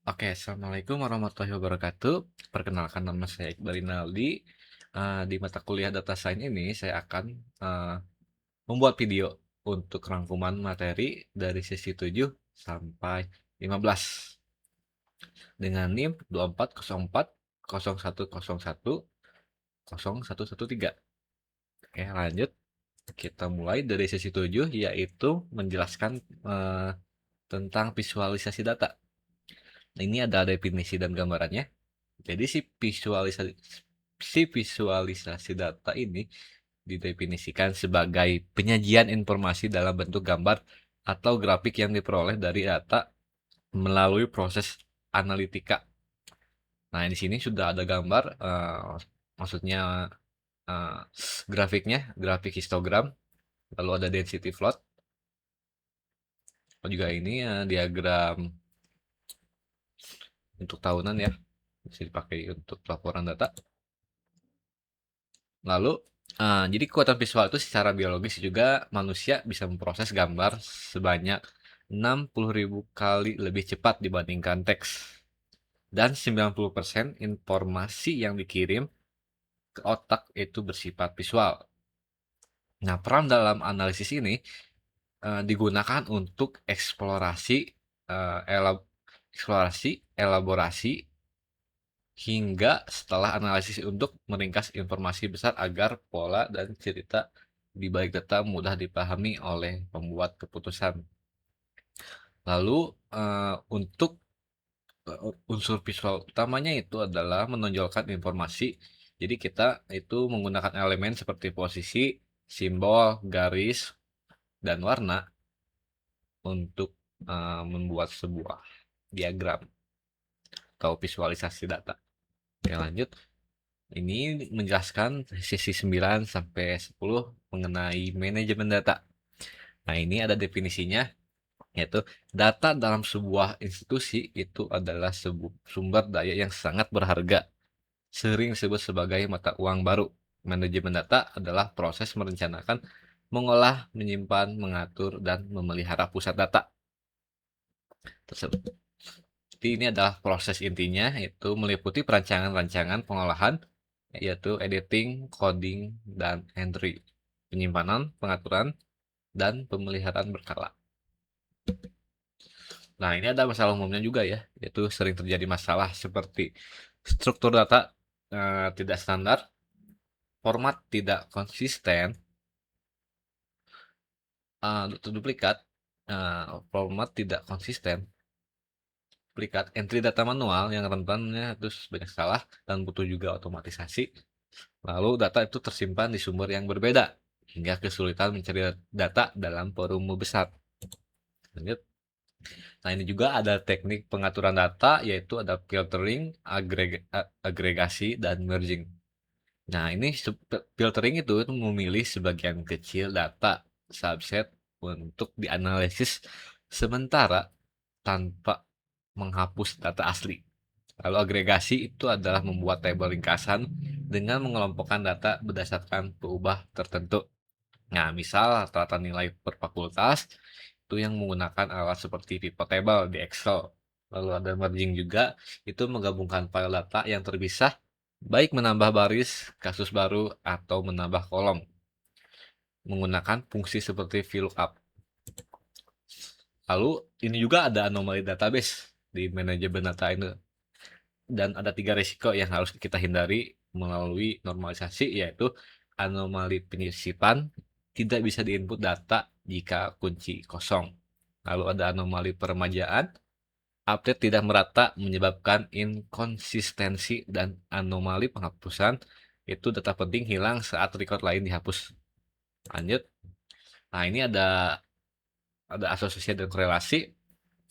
Oke, assalamualaikum warahmatullahi wabarakatuh. Perkenalkan nama saya Iqbal Rinaldi. Di mata kuliah Data Science ini saya akan eh, membuat video untuk rangkuman materi dari sesi 7 sampai 15 dengan NIM 2404 0101 0113. Oke, lanjut. Kita mulai dari sesi 7 yaitu menjelaskan eh, tentang visualisasi data. Ini ada definisi dan gambarannya. Jadi si visualisasi data ini didefinisikan sebagai penyajian informasi dalam bentuk gambar atau grafik yang diperoleh dari data melalui proses analitika. Nah, di sini sudah ada gambar, maksudnya eh, grafiknya, grafik histogram, lalu ada density plot, juga ini diagram untuk tahunan ya, bisa dipakai untuk laporan data. Lalu, jadi kekuatan visual itu secara biologis juga manusia bisa memproses gambar sebanyak 60.000 kali lebih cepat dibandingkan teks. Dan 90% informasi yang dikirim ke otak itu bersifat visual. Nah, peran dalam analisis ini digunakan untuk eksplorasi, elaborasi, hingga setelah analisis untuk meringkas informasi besar agar pola dan cerita di balik data mudah dipahami oleh pembuat keputusan. Lalu untuk unsur visual utamanya itu adalah menonjolkan informasi. Jadi kita itu menggunakan elemen seperti posisi, simbol, garis, dan warna untuk membuat sebuah diagram atau visualisasi data. Oke, lanjut. Ini menjelaskan sesi 9 sampai 10 mengenai manajemen data. Nah, ini ada definisinya, yaitu data dalam sebuah institusi itu adalah sumber daya yang sangat berharga, sering disebut sebagai mata uang baru. Manajemen data adalah proses merencanakan, mengolah, menyimpan, mengatur, dan memelihara pusat data tersebut. Jadi ini adalah proses intinya, yaitu meliputi perancangan-rancangan pengolahan, yaitu editing, coding, dan entry, penyimpanan, pengaturan, dan pemeliharaan berkala. Nah, ini ada masalah umumnya juga ya, yaitu sering terjadi masalah seperti struktur data tidak standar, format tidak konsisten, duplikat, format tidak konsisten, duplikat, entry data manual yang rentannya terus banyak salah dan butuh juga otomatisasi. Lalu data itu tersimpan di sumber yang berbeda, hingga kesulitan mencari data dalam volume besar. Lanjut. Nah, ini juga ada teknik pengaturan data, yaitu ada filtering, agregasi, dan merging. Nah, ini filtering itu memilih sebagian kecil data subset untuk dianalisis sementara tanpa menghapus data asli. Lalu agregasi itu adalah membuat tabel ringkasan dengan mengelompokkan data berdasarkan peubah tertentu. Nah, misal rata-rata nilai per fakultas itu yang menggunakan alat seperti pivot table di Excel. Lalu ada merging juga, itu menggabungkan file data yang terpisah, baik menambah baris, kasus baru, atau menambah kolom, menggunakan fungsi seperti VLOOKUP. Lalu ini juga ada anomali database di manajemen data ini. Dan ada 3 risiko yang harus kita hindari melalui normalisasi, yaitu anomali penyisipan, tidak bisa diinput data jika kunci kosong. Lalu ada anomali peremajaan, update tidak merata menyebabkan inkonsistensi, dan anomali penghapusan, itu data penting hilang saat record lain dihapus. Lanjut. Nah, ini ada asosiasi dan korelasi.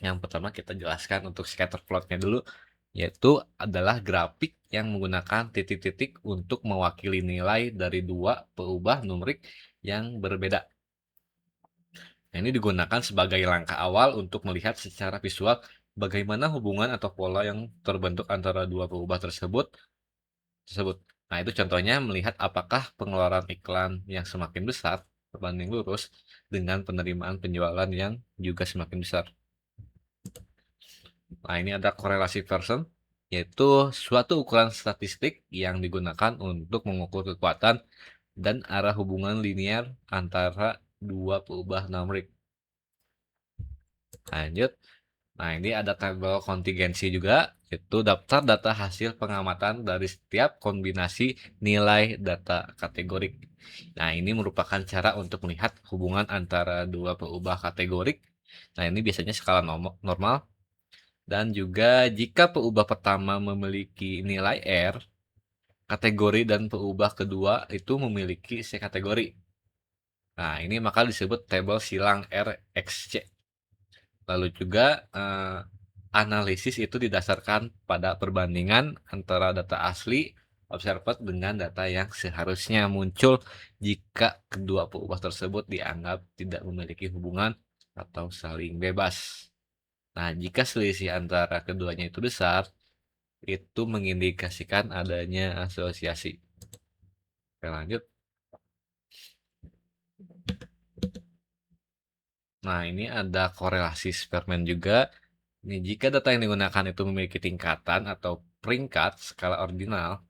Yang pertama kita jelaskan untuk scatter plotnya dulu, yaitu adalah grafik yang menggunakan titik-titik untuk mewakili nilai dari dua peubah numerik yang berbeda. Nah, ini digunakan sebagai langkah awal untuk melihat secara visual bagaimana hubungan atau pola yang terbentuk antara dua peubah tersebut. Nah, itu contohnya melihat apakah pengeluaran iklan yang semakin besar berbanding lurus dengan penerimaan penjualan yang juga semakin besar. Nah, ini ada korelasi Pearson, yaitu suatu ukuran statistik yang digunakan untuk mengukur kekuatan dan arah hubungan linear antara dua peubah numerik. Lanjut. Nah, ini ada tabel kontingensi juga, yaitu daftar data hasil pengamatan dari setiap kombinasi nilai data kategorik. Nah, ini merupakan cara untuk melihat hubungan antara dua peubah kategorik. Nah, ini biasanya skala normal. Dan juga jika peubah pertama memiliki nilai R, kategori dan peubah kedua itu memiliki C kategori. Nah, ini maka disebut tabel silang RXC. Lalu juga analisis itu didasarkan pada perbandingan antara data asli observed dengan data yang seharusnya muncul jika kedua peubah tersebut dianggap tidak memiliki hubungan atau saling bebas. Nah, jika selisih antara keduanya itu besar, itu mengindikasikan adanya asosiasi. Oke, lanjut. Nah, ini ada korelasi Spearman juga. Ini jika data yang digunakan itu memiliki tingkatan atau peringkat skala ordinal,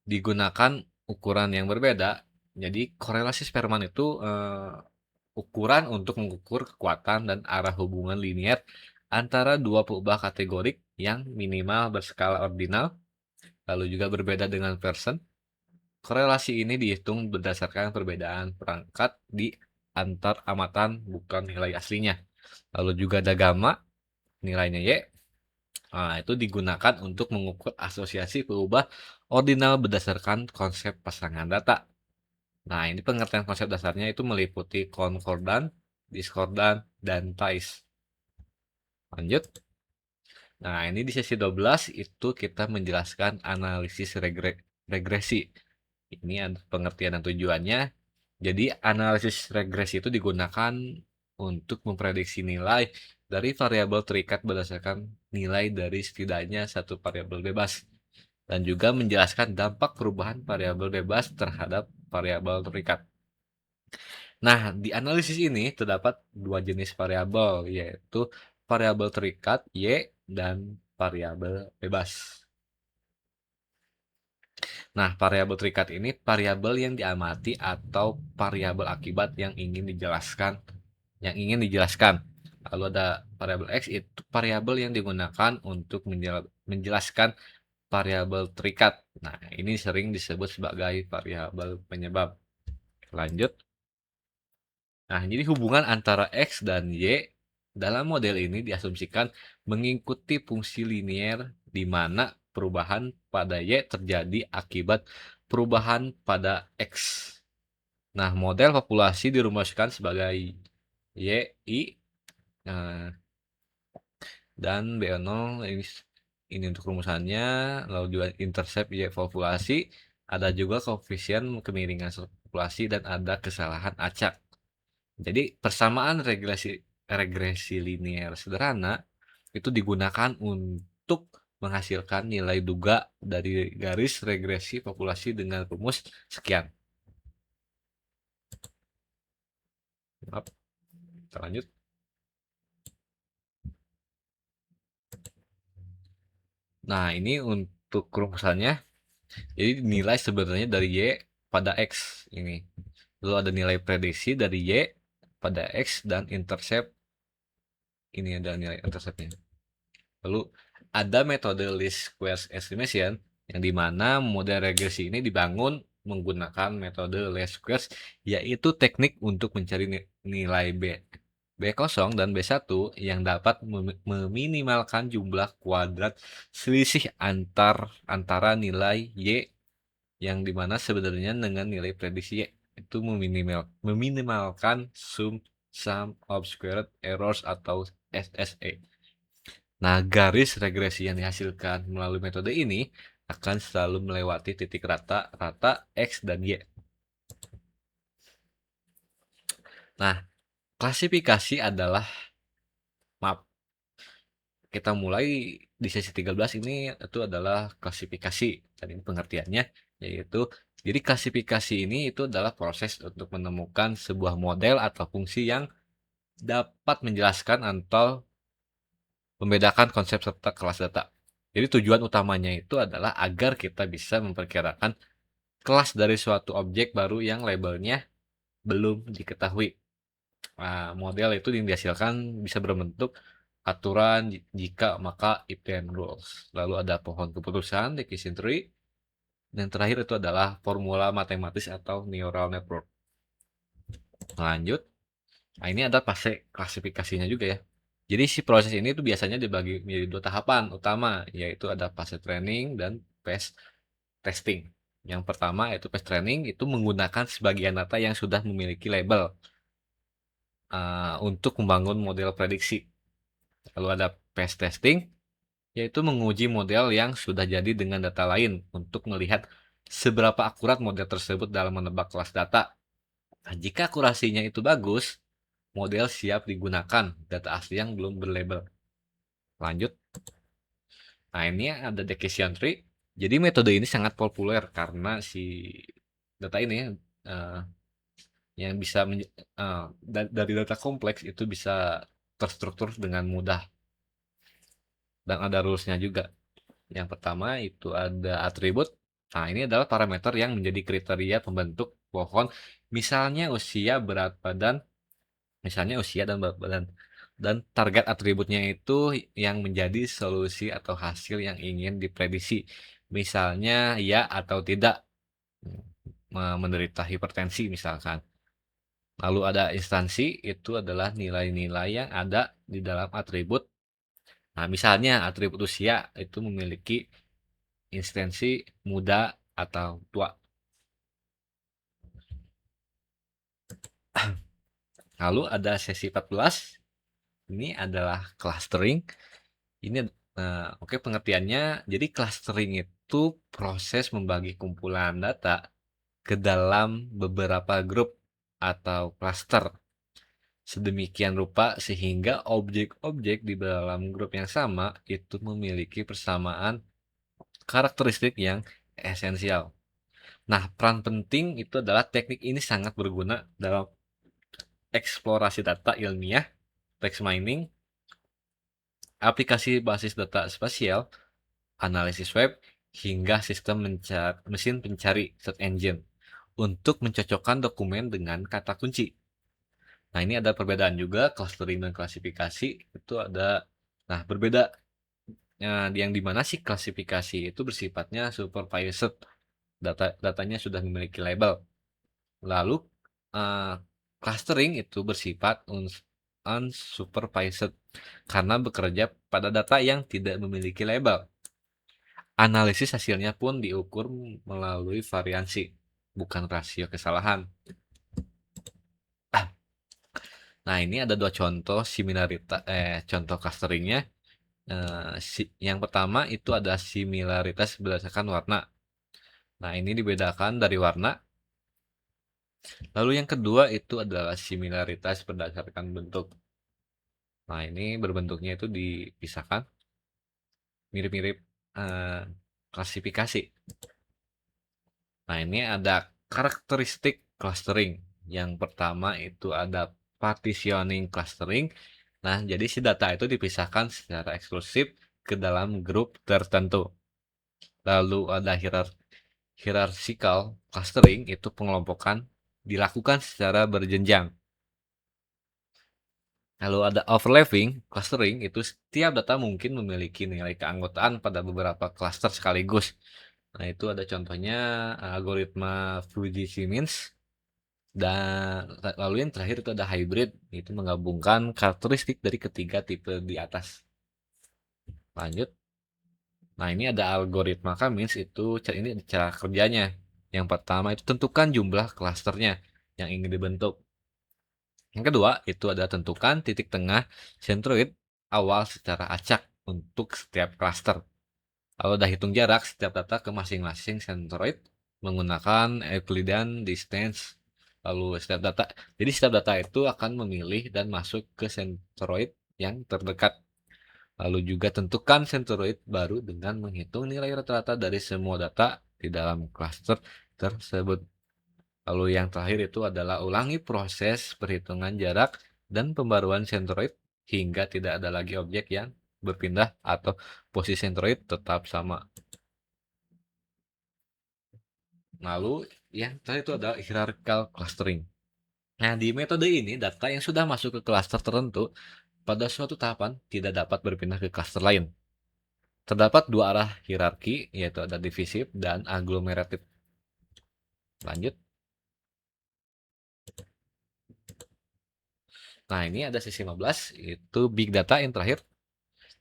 digunakan ukuran yang berbeda. Jadi korelasi Spearman itu ukuran untuk mengukur kekuatan dan arah hubungan linier antara dua peubah kategorik yang minimal berskala ordinal, lalu juga berbeda dengan Pearson. Korelasi ini dihitung berdasarkan perbedaan perangkat di antar amatan, bukan nilai aslinya. Lalu juga ada gamma, nilainya Y. Nah, itu digunakan untuk mengukur asosiasi peubah ordinal berdasarkan konsep pasangan data. Nah, ini pengertian konsep dasarnya itu meliputi konkordan, diskordan, dan ties. Lanjut. Nah, ini di sesi 12 itu kita menjelaskan analisis regresi. Ini ada pengertian dan tujuannya. Jadi, analisis regresi itu digunakan untuk memprediksi nilai dari variabel terikat berdasarkan nilai dari setidaknya satu variabel bebas, dan juga menjelaskan dampak perubahan variabel bebas terhadap variabel terikat. Nah, di analisis ini terdapat dua jenis variabel, yaitu variabel terikat Y dan variabel bebas. Nah, variabel terikat ini variabel yang diamati atau variabel akibat yang ingin dijelaskan. Lalu ada variabel X, itu variabel yang digunakan untuk menjelaskan variabel terikat. Nah, ini sering disebut sebagai variabel penyebab. Lanjut. Nah, jadi hubungan antara X dan Y dalam model ini diasumsikan mengikuti fungsi linier di mana perubahan pada Y terjadi akibat perubahan pada X. Nah, model populasi dirumuskan sebagai YI, nah, dan B0 ini untuk rumusannya, lalu juga intercept Y populasi, ada juga koefisien kemiringan populasi, dan ada kesalahan acak. Jadi persamaan regresi linear sederhana itu digunakan untuk menghasilkan nilai duga dari garis regresi populasi dengan rumus sekian. Maaf, kita lanjut. Nah, ini untuk rumusannya. Jadi nilai sebenarnya dari Y pada X ini. Lalu ada nilai prediksi dari Y pada X dan intercept. Ini ada nilai interceptnya. Lalu ada metode least squares estimation yang dimana model regresi ini dibangun menggunakan metode least squares, yaitu teknik untuk mencari nilai B0 dan B1 yang dapat meminimalkan jumlah kuadrat selisih antara nilai Y yang dimana sebenarnya dengan nilai prediksi Y itu meminimalkan sum of squared errors atau SSE. Nah, garis regresi yang dihasilkan melalui metode ini akan selalu melewati titik rata X dan Y. Nah, klasifikasi adalah, maaf, kita mulai di sesi 13 ini itu adalah klasifikasi. Dan ini pengertiannya, yaitu jadi klasifikasi ini itu adalah proses untuk menemukan sebuah model atau fungsi yang dapat menjelaskan atau membedakan konsep serta kelas data. Jadi tujuan utamanya itu adalah agar kita bisa memperkirakan kelas dari suatu objek baru yang labelnya belum diketahui. Nah, model itu yang dihasilkan bisa berbentuk aturan, jika, maka, if, then, rules. Lalu ada pohon keputusan, decision tree. Dan terakhir itu adalah formula matematis atau neural network. Lanjut. Nah, ini ada fase klasifikasinya juga ya. Jadi si proses ini tuh biasanya dibagi menjadi dua tahapan utama, yaitu ada fase training dan phase testing. Yang pertama yaitu phase training, itu menggunakan sebagian data yang sudah memiliki label untuk membangun model prediksi. Lalu ada phase testing, yaitu menguji model yang sudah jadi dengan data lain untuk melihat seberapa akurat model tersebut dalam menebak kelas data. Nah, jika akurasinya itu bagus, model siap digunakan data asli yang belum berlabel. Lanjut. Nah, ini ada decision tree. Jadi metode ini sangat populer karena si data ini uh, yang bisa dari data kompleks itu bisa terstruktur dengan mudah, dan ada rulesnya juga. Yang pertama itu ada atribut. Nah, ini adalah parameter yang menjadi kriteria pembentuk pohon. Misalnya usia, berat badan, dan berat badan. Dan target atributnya itu yang menjadi solusi atau hasil yang ingin diprediksi. Misalnya ya atau tidak menderita hipertensi misalkan. Lalu ada instansi, itu adalah nilai-nilai yang ada di dalam atribut. Nah, misalnya atribut usia itu memiliki instansi muda atau tua. Lalu ada sesi 14. Ini adalah clustering. Ini oke, pengertiannya. Jadi clustering itu proses membagi kumpulan data ke dalam beberapa grup atau cluster sedemikian rupa sehingga objek-objek di dalam grup yang sama itu memiliki persamaan karakteristik yang esensial. Nah, peran penting itu adalah teknik ini sangat berguna dalam eksplorasi data ilmiah, text mining, aplikasi basis data spasial, analisis web, hingga sistem mesin pencari search engine untuk mencocokkan dokumen dengan kata kunci. Nah, ini ada perbedaan juga clustering dan klasifikasi itu ada. Nah, berbeda yang dimana sih klasifikasi itu bersifatnya supervised, datanya sudah memiliki label. Lalu clustering itu bersifat unsupervised karena bekerja pada data yang tidak memiliki label. Analisis hasilnya pun diukur melalui variansi, bukan rasio kesalahan. Nah, ini ada dua contoh contoh clusteringnya. Yang pertama itu ada similaritas berdasarkan warna. Nah, ini dibedakan dari warna. Lalu yang kedua itu adalah similaritas berdasarkan bentuk. Nah, ini berbentuknya itu dipisahkan, mirip-mirip klasifikasi. Nah, ini ada karakteristik clustering. Yang pertama itu ada partitioning clustering. Nah, jadi si data itu dipisahkan secara eksklusif ke dalam grup tertentu. Lalu ada hierarchical clustering, itu pengelompokan dilakukan secara berjenjang. Lalu ada overlapping clustering, itu setiap data mungkin memiliki nilai keanggotaan pada beberapa cluster sekaligus. Nah, itu ada contohnya algoritma Fujitsu-Simons. Dan lalu yang terakhir itu ada hybrid, itu menggabungkan karakteristik dari ketiga tipe di atas. Lanjut. Nah, ini ada algoritma Cummins, itu ini cara kerjanya. Yang pertama itu tentukan jumlah klasternya yang ingin dibentuk. Yang kedua itu ada tentukan titik tengah centroid awal secara acak untuk setiap klaster. Lalu ada hitung jarak setiap data ke masing-masing centroid menggunakan Euclidean distance. Lalu setiap data itu akan memilih dan masuk ke centroid yang terdekat. Lalu juga tentukan centroid baru dengan menghitung nilai rata-rata dari semua data di dalam klaster tersebut. Lalu yang terakhir itu adalah ulangi proses perhitungan jarak dan pembaruan centroid hingga tidak ada lagi objek yang berpindah atau posisi Android tetap sama. Lalu yang terakhir itu adalah hierarchical clustering. Nah, di metode ini data yang sudah masuk ke klaster tertentu pada suatu tahapan tidak dapat berpindah ke klaster lain. Terdapat dua arah hierarki, yaitu ada divisif dan agglomeratif. Lanjut. Nah, ini ada sesi 15, itu big data yang terakhir.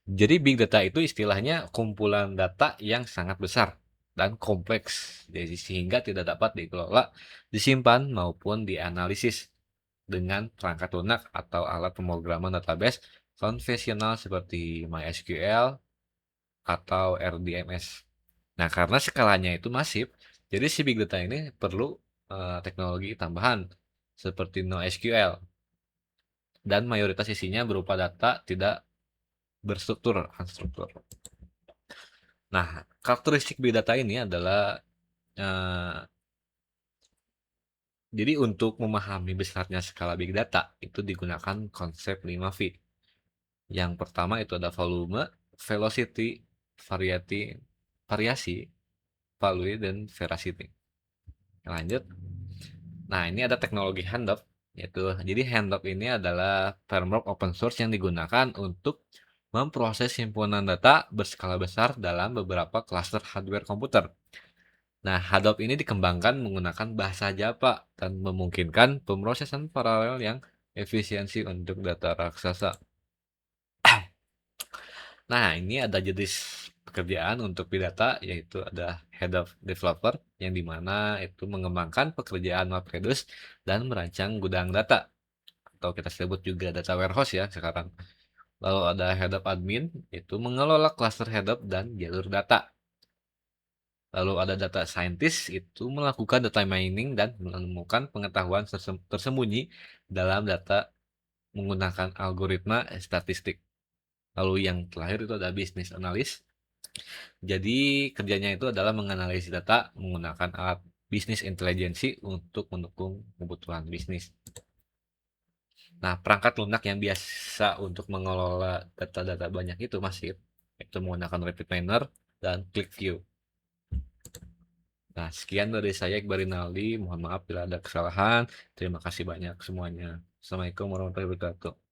Jadi big data itu istilahnya kumpulan data yang sangat besar dan kompleks, jadi sehingga tidak dapat dikelola, disimpan maupun dianalisis dengan perangkat lunak atau alat pemrograman database konvensional seperti MySQL atau RDMS. Nah, karena skalanya itu masif, jadi si big data ini perlu teknologi tambahan seperti NoSQL dan mayoritas isinya berupa data tidak berstruktur, unstruktur. Nah, karakteristik big data ini adalah eh, jadi untuk memahami besarnya skala big data itu digunakan konsep 5V. Yang pertama itu ada volume, velocity, variety, variasi, value, dan veracity. Lanjut. Nah, ini ada teknologi handoff, yaitu jadi handoff ini adalah framework open source yang digunakan untuk memproses himpunan data berskala besar dalam beberapa klaster hardware komputer. Nah, Hadop ini dikembangkan menggunakan bahasa Java dan memungkinkan pemrosesan paralel yang efisiensi untuk data raksasa. Nah, ini ada jenis pekerjaan untuk big data, yaitu ada Head of Developer, yang dimana itu mengembangkan pekerjaan MapReduce dan merancang gudang data, atau kita sebut juga data warehouse ya sekarang. Lalu ada Head of Admin, itu mengelola cluster head of dan jalur data. Lalu ada data scientist, itu melakukan data mining dan menemukan pengetahuan tersembunyi dalam data menggunakan algoritma statistik. Lalu yang terakhir itu ada business analyst. Jadi kerjanya itu adalah menganalisis data menggunakan alat bisnis intelijensi untuk mendukung kebutuhan bisnis. Nah, perangkat lunak yang biasa untuk mengelola data-data banyak itu masif, itu menggunakan RapidMiner dan ClickView. Nah, sekian dari saya Iqbal Rinaldi. Mohon maaf bila ada kesalahan. Terima kasih banyak semuanya. Assalamualaikum warahmatullahi wabarakatuh.